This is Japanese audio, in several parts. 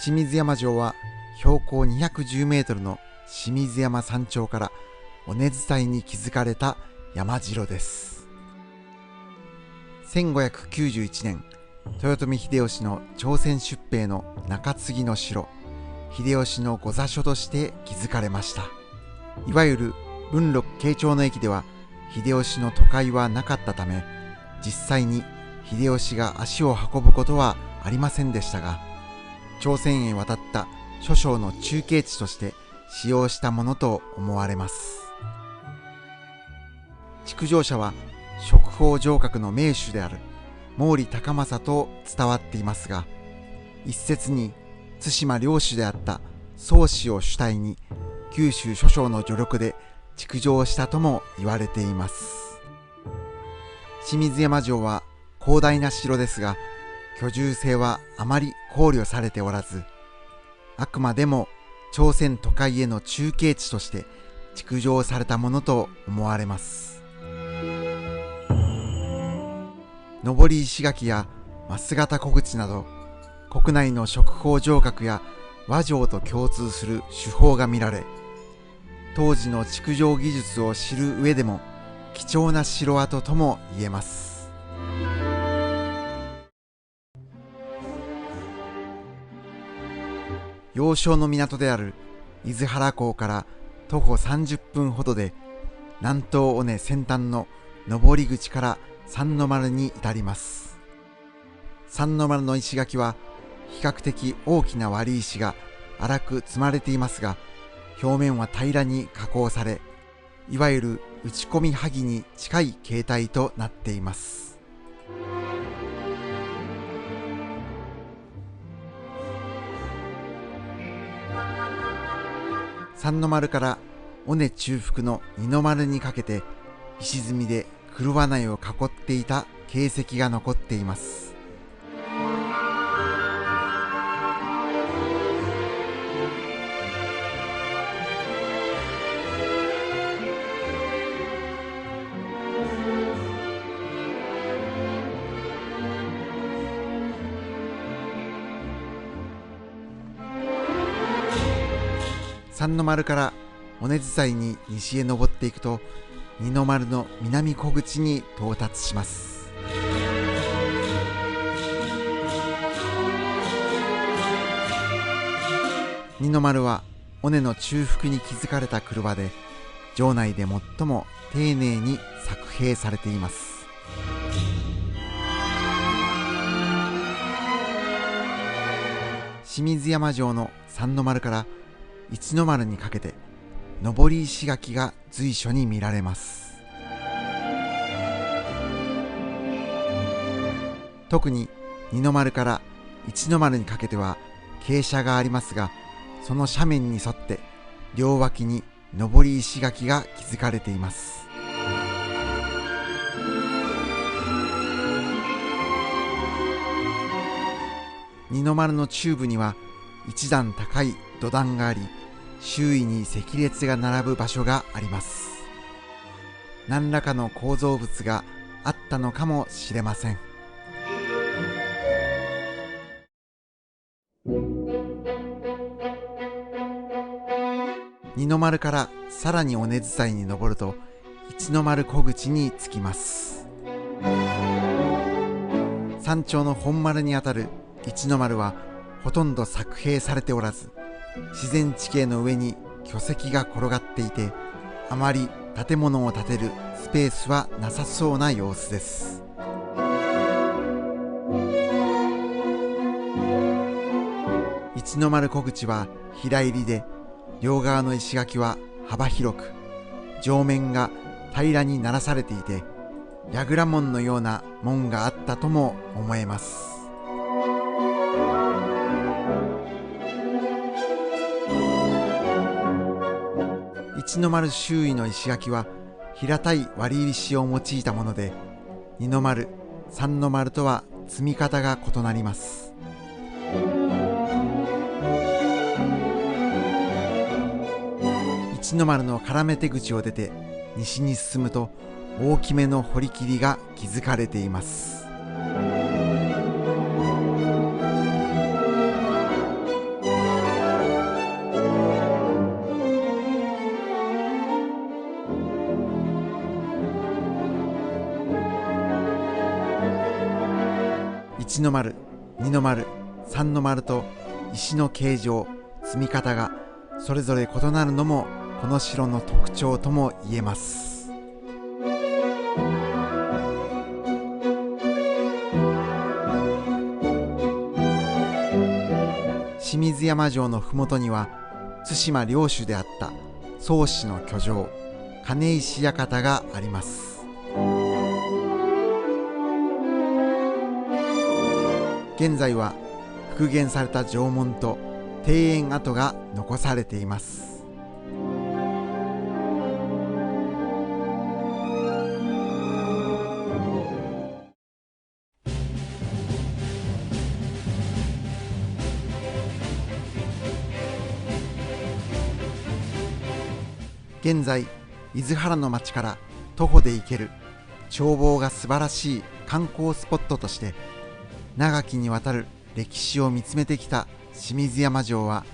清水山城は標高210メートルの清水山山頂から尾根伝いに築かれた山城です。1591年、豊臣秀吉の朝鮮出兵の中継ぎの城、秀吉の御座所として築かれました。いわゆる文禄慶長の役では秀吉の都会はなかったため、実際に秀吉が足を運ぶことはありませんでしたが、朝鮮へ渡った諸将の中継地として使用したものと思われます。築城者は職法城郭の名手である毛利高政と伝わっていますが、一説に対馬領主であった宗氏を主体に九州諸将の助力で築城したとも言われています。清水山城は広大な城ですが、居住性はあまり考慮されておらず、あくまでも朝鮮都会への中継地として築城されたものと思われます。登り石垣や枡形小口など、国内の職法城郭や和城と共通する手法が見られ、当時の築城技術を知る上でも貴重な城跡とも言えます。要衝の港である伊豆原港から徒歩30分ほどで、南東尾根先端の登り口から三の丸に至ります。三の丸の石垣は比較的大きな割り石が粗く積まれていますが、表面は平らに加工され、いわゆる打ち込み萩に近い形態となっています。三の丸から尾根中腹の二の丸にかけて、石積みで車内を囲っていた形跡が残っています。三の丸から尾根伝いに西へ登っていくと、二の丸の南小口に到達します。二の丸は尾根の中腹に築かれた車で、城内で最も丁寧に作兵されています。清水山城の三の丸から一の丸にかけて、登り石垣が随所に見られます。特に二の丸から一の丸にかけては傾斜がありますが、その斜面に沿って両脇に登り石垣が築かれています。二の丸の中部には一段高い土壇があり、周囲に石列が並ぶ場所があります。何らかの構造物があったのかもしれません。二の丸からさらに尾根伝いに登ると、一の丸小口に着きます。山頂の本丸にあたる一の丸はほとんど作兵されておらず、自然地形の上に巨石が転がっていて、あまり建物を建てるスペースはなさそうな様子です。一の丸小口は平入りで、両側の石垣は幅広く、上面が平らにならされていて、櫓門のような門があったとも思えます。一の丸周囲の石垣は平たい割り石を用いたもので、二の丸、三の丸とは積み方が異なります。一の丸の絡め手口を出て西に進むと、大きめの堀切が築かれています。1の丸、2の丸、3の丸と石の形状、積み方がそれぞれ異なるのもこの城の特徴とも言えます。清水山城の麓には対馬領主であった宗氏の居城、金石館があります。現在は復元された城門と庭園跡が残されています。現在、伊豆原の町から徒歩で行ける眺望が素晴らしい観光スポットとして長きにわたる歴史を見つめてきた清水山城は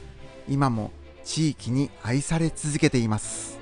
今も地域に愛され続けています。